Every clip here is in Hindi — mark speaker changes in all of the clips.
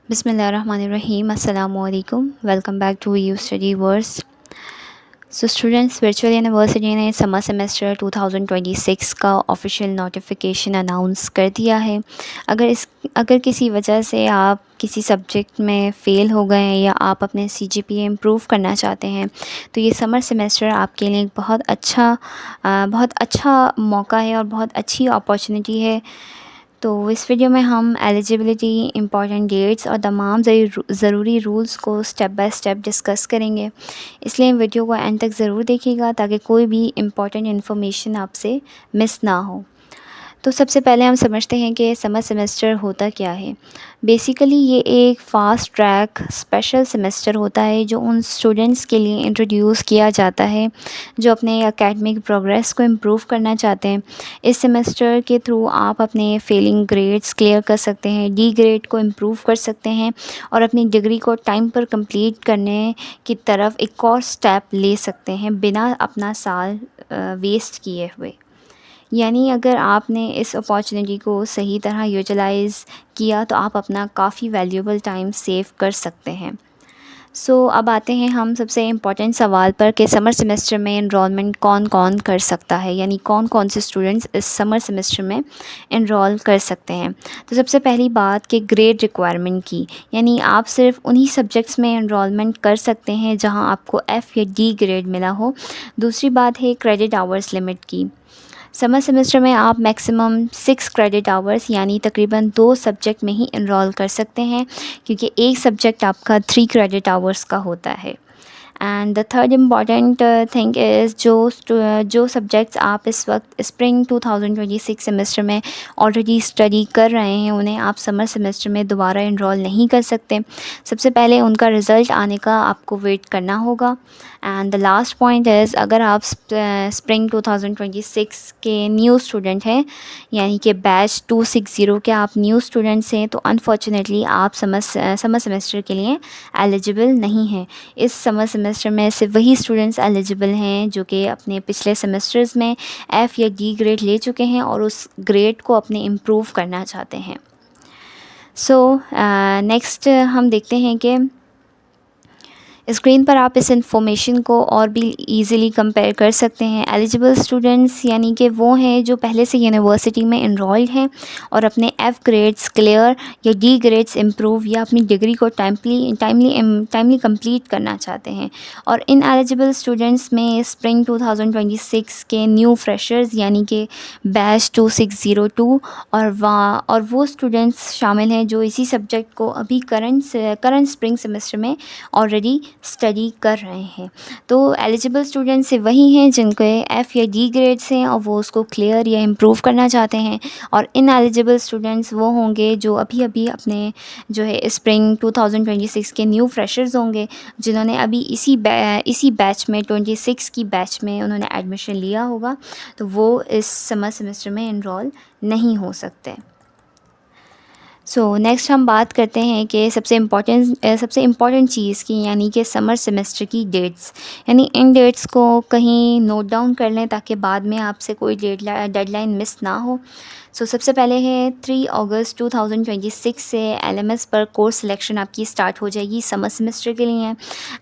Speaker 1: Bismillahirrahmanirrahim. Assalamu alaikum. Welcome back to EU Study Verse. So students virtual university ने समर सेमेस्टर 2026 का ऑफिशियल नोटिफिकेशन अनाउंस कर दिया है। अगर किसी वजह से आप किसी सब्जेक्ट में फ़ेल हो गए हैं या आप अपने CGPA इम्प्रूव करना चाहते हैं तो ये समर सेमेस्टर आपके लिए एक बहुत अच्छा मौका है और बहुत अच्छी अपॉर्चुनिटी है। तो इस वीडियो में हम एलिजिबिलिटी, इम्पॉर्टेंट डेट्स और तमाम ज़रूरी रूल्स को स्टेप बाय स्टेप डिस्कस करेंगे। इसलिए वीडियो को एंड तक ज़रूर देखिएगा ताकि कोई भी इम्पॉर्टेंट इन्फॉर्मेशन आपसे मिस ना हो। तो सबसे पहले हम समझते हैं कि समर सेमेस्टर होता क्या है। बेसिकली ये एक फ़ास्ट ट्रैक स्पेशल सेमेस्टर होता है जो उन स्टूडेंट्स के लिए इंट्रोड्यूस किया जाता है जो अपने एकेडमिक प्रोग्रेस को इम्प्रूव करना चाहते हैं। इस सेमेस्टर के थ्रू आप अपने फेलिंग ग्रेड्स क्लियर कर सकते हैं, डी ग्रेड को इम्प्रूव कर सकते हैं और अपनी डिग्री को टाइम पर कंप्लीट करने की तरफ एक और स्टेप ले सकते हैं बिना अपना साल वेस्ट किए हुए। यानी अगर आपने इस अपॉर्चुनिटी को सही तरह यूटिलाइज़ किया तो आप अपना काफ़ी वैल्यूएबल टाइम सेव कर सकते हैं। अब आते हैं हम सबसे इम्पॉर्टेंट सवाल पर कि समर सेमेस्टर में इनरोलमेंट कौन कौन कर सकता है, यानी कौन कौन से स्टूडेंट्स इस समर सेमेस्टर में इनरोल कर सकते हैं। तो सबसे पहली बात कि ग्रेड रिक्वायरमेंट की, यानी आप सिर्फ उन्हीं सब्जेक्ट्स में इनरोलमेंट कर सकते हैं जहां आपको F या D ग्रेड मिला हो। दूसरी बात है क्रेडिट आवर्स लिमिट की। समर सेमेस्टर में आप मैक्सिमम 6 क्रेडिट आवर्स यानी तकरीबन 2 सब्जेक्ट में ही इनरोल कर सकते हैं, क्योंकि एक सब्जेक्ट आपका 3 क्रेडिट आवर्स का होता है। And the third important thing is जो सब्जेक्ट्स आप इस वक्त स्प्रिंग 2026 सेमेस्टर में ऑलरेडी स्टडी कर रहे हैं उन्हें आप समर सेमेस्टर में दोबारा इनरोल नहीं कर सकते। सबसे पहले उनका रिज़ल्ट आने का आपको वेट करना होगा। And the last point is, अगर आप स्प्रिंग 2026 के न्यू स्टूडेंट हैं, यानी कि बैच 260 के आप न्यू स्टूडेंट्स हैं, तो अनफॉर्चुनेटली आप समर सेमेस्टर के लिए एलिजिबल नहीं हैं। इस समर सेमेस्टर में सिर्फ वही स्टूडेंट्स एलिजिबल हैं जो कि अपने पिछले सेमेस्टर्स में F या D ग्रेड ले चुके हैं और उस ग्रेड को अपने इम्प्रूव करना चाहते हैं। नेक्स्ट हम देखते हैं कि स्क्रीन पर आप इस इंफॉर्मेशन को और भी इजीली कंपेयर कर सकते हैं। एलिजिबल स्टूडेंट्स यानी कि वो हैं जो पहले से यूनिवर्सिटी में इनरोल्ड हैं और अपने F ग्रेड्स क्लियर या D ग्रेड्स इम्प्रूव या अपनी डिग्री को टाइमली कंप्लीट करना चाहते हैं। और इन एलिजिबल स्टूडेंट्स में स्प्रिंग 2026 के न्यू फ्रेशर्स यानी कि बैच 2602 और वो स्टूडेंट्स शामिल हैं जो इसी सब्जेक्ट को अभी करंट स्प्रिंग सेमेस्टर में ऑलरेडी स्टडी कर रहे हैं। तो एलिजिबल स्टूडेंट्स से वही हैं जिनके F या D ग्रेड्स हैं और वो उसको क्लियर या इम्प्रूव करना चाहते हैं। और इन एलिजिबल स्टूडेंट्स वो होंगे जो अभी अपने जो है स्प्रिंग 2026 के न्यू फ्रेशर्स होंगे जिन्होंने अभी इसी बैच में 26 की बैच में उन्होंने एडमिशन लिया होगा, तो वो इस समर सेमेस्टर में इनरोल नहीं हो सकते। नेक्स्ट हम बात करते हैं कि सबसे इम्पॉर्टेंट चीज़ की, यानी कि समर सेमेस्टर की डेट्स। यानी इन डेट्स को कहीं नोट डाउन कर लें ताकि बाद में आपसे कोई डेडलाइन मिस ना हो। सबसे पहले है 3 अगस्त 2026 से LMS पर कोर्स सिलेक्शन आपकी स्टार्ट हो जाएगी समर सेमेस्टर के लिए।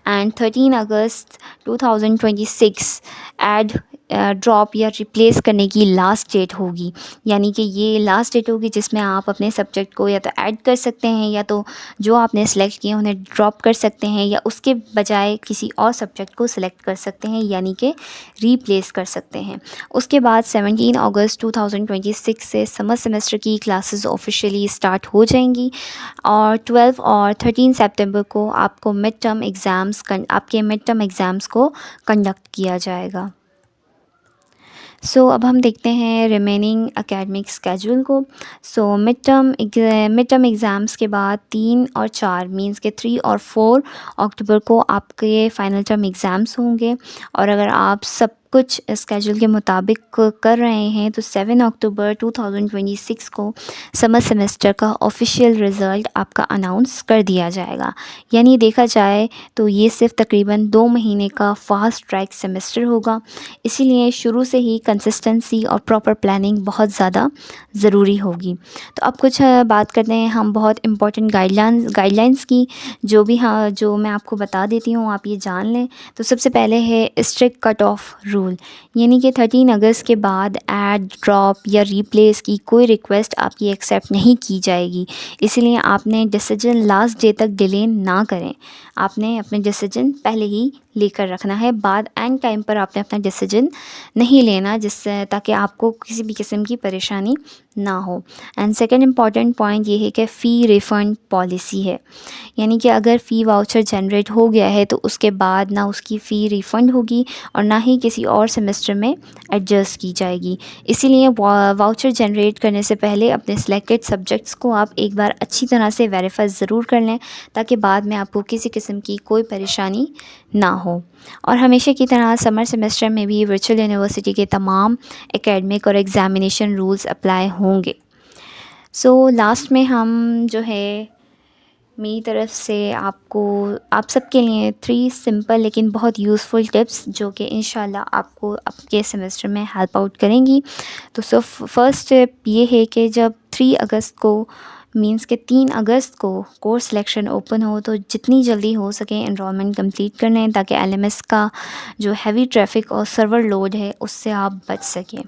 Speaker 1: एंड 13 अगस्त 2026 ऐड ड्रॉप या रिप्लेस करने की लास्ट डेट होगी, यानी कि ये लास्ट डेट होगी जिसमें आप अपने सब्जेक्ट को या तो ऐड कर सकते हैं या तो जो आपने सेलेक्ट किए उन्हें ड्रॉप कर सकते हैं या उसके बजाय किसी और सब्जेक्ट को सिलेक्ट कर सकते हैं, यानी कि रिप्लेस कर सकते हैं। उसके बाद 17 अगस्त 2026 से समर सेमेस्टर की क्लासेस ऑफिशियली स्टार्ट हो जाएंगी और 12 और 13 सितंबर को आपके मिड टर्म एग्ज़ाम्स को कंडक्ट किया जाएगा। अब हम देखते हैं रिमेनिंग एकेडमिक स्केड्यूल को। मिड टर्म एग्ज़ाम्स के बाद 3 और 4 मींस के 3 और 4 अक्टूबर को आपके फ़ाइनल टर्म एग्ज़ाम्स होंगे। और अगर आप सब कुछ स्केड्यूल के मुताबिक कर रहे हैं तो 7 अक्टूबर 2026 को समर सेमेस्टर का ऑफिशियल रिज़ल्ट आपका अनाउंस कर दिया जाएगा। यानी देखा जाए तो ये सिर्फ तकरीबन 2 महीने का फास्ट ट्रैक सेमेस्टर होगा, इसीलिए शुरू से ही कंसिस्टेंसी और प्रॉपर प्लानिंग बहुत ज़्यादा ज़रूरी होगी। तो अब कुछ बात करते हैं हम बहुत इंपॉर्टेंट गाइडलाइंस की, जो भी हाँ जो मैं आपको बता देती हूँ, आप ये जान लें। तो सबसे पहले है स्ट्रिक्ट कट ऑफ रूल, यानी कि 13 अगस्त के बाद ऐड, ड्रॉप या रिप्लेस की कोई रिक्वेस्ट आपकी एक्सेप्ट नहीं की जाएगी। इसलिए आपने डिसीजन लास्ट डे तक डिले ना करें, आपने अपने डिसीजन पहले ही लेकर रखना है। बाद एंड टाइम पर आपने अपना डिसीजन नहीं लेना, जिससे ताकि आपको किसी भी किस्म की परेशानी ना हो। एंड सेकंड इम्पॉर्टेंट पॉइंट ये है कि फ़ी रिफ़ंड पॉलिसी है, यानी कि अगर फ़ी वाउचर जनरेट हो गया है तो उसके बाद ना उसकी फ़ी रिफ़ंड होगी और ना ही किसी और सेमेस्टर में एडजस्ट की जाएगी। इसीलिए वाउचर जनरेट करने से पहले अपने सिलेक्टेड सब्जेक्ट्स को आप एक बार अच्छी तरह से वेरीफाई ज़रूर कर लें, ताकि बाद में आपको किसी किस्म की कोई परेशानी ना हो। और हमेशा की तरह समर सेमेस्टर में भी वर्चुअल यूनिवर्सिटी के तमाम एकेडमिक और एग्ज़ामिनेशन रूल्स अप्लाई होंगे। सो लास्ट में हम जो है मेरी तरफ से आप सबके लिए 3 सिंपल लेकिन बहुत यूज़फुल टिप्स जो कि इंशाल्लाह आपको आपके सेमेस्टर में हेल्प आउट करेंगी। तो फर्स्ट टिप ये है कि जब 3 अगस्त को मींस के 3 अगस्त को कोर्स सिलेक्शन ओपन हो तो जितनी जल्दी हो सके एनरोलमेंट कंप्लीट कर लें, ताकि एलएमएस का जो हैवी ट्रैफिक और सर्वर लोड है उससे आप बच सकें।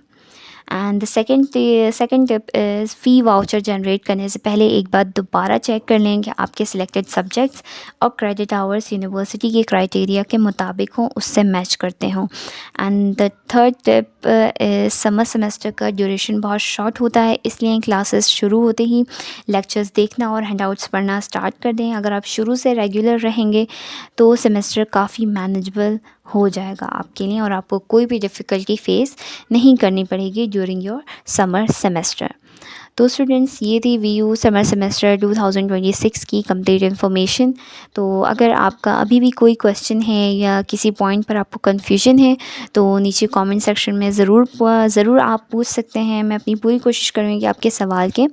Speaker 1: And the second tip is fee voucher generate करने से पहले एक बार दोबारा चेक कर लें कि आपके सिलेक्टेड सब्जेक्ट्स और क्रेडिट आवर्स यूनिवर्सिटी के क्राइटेरिया के मुताबिक हों, उससे मैच करते हों। And the third tip summer semester का ड्यूरेशन बहुत शॉर्ट होता है, इसलिए क्लासेस शुरू होते ही लेक्चर्स देखना और हैंडआउट्स पढ़ना स्टार्ट कर दें। अगर आप शुरू से रेगुलर रहेंगे तो सेमेस्टर काफ़ी मैनेजेबल हो जाएगा आपके लिए और आपको कोई भी डिफ़िकल्टी फ़ेस नहीं करनी पड़ेगी ड्यूरिंग योर समर सेमेस्टर। तो स्टूडेंट्स, ये थी वीयू समर सेमेस्टर 2026 की कंप्लीट इन्फॉर्मेशन। तो अगर आपका अभी भी कोई क्वेश्चन है या किसी पॉइंट पर आपको कन्फ्यूजन है तो नीचे कमेंट सेक्शन में ज़रूर आप पूछ सकते हैं। मैं अपनी पूरी कोशिश करूँगी कि आपके सवाल के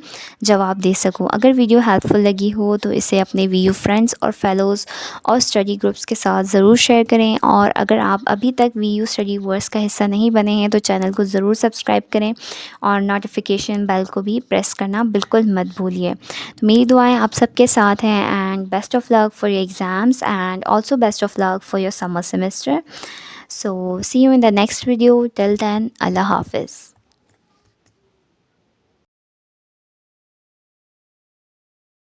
Speaker 1: जवाब दे सकूँ। अगर वीडियो हेल्पफुल लगी हो तो इसे अपने वीयू फ्रेंड्स और फेलोज़ और स्टडी ग्रुप्स के साथ ज़रूर शेयर करें। और अगर आप अभी तक वीयू स्टडी वर्स का हिस्सा नहीं बने हैं तो चैनल को ज़रूर सब्सक्राइब करें और नोटिफिकेशन बेल को भी प्रेस करना बिल्कुल मत भूलिए। तो मेरी दुआएं आप सबके साथ हैं and best of luck for your exams and also best of luck for your summer semester. So see you in the next video. Till then, Allah हाफिज़।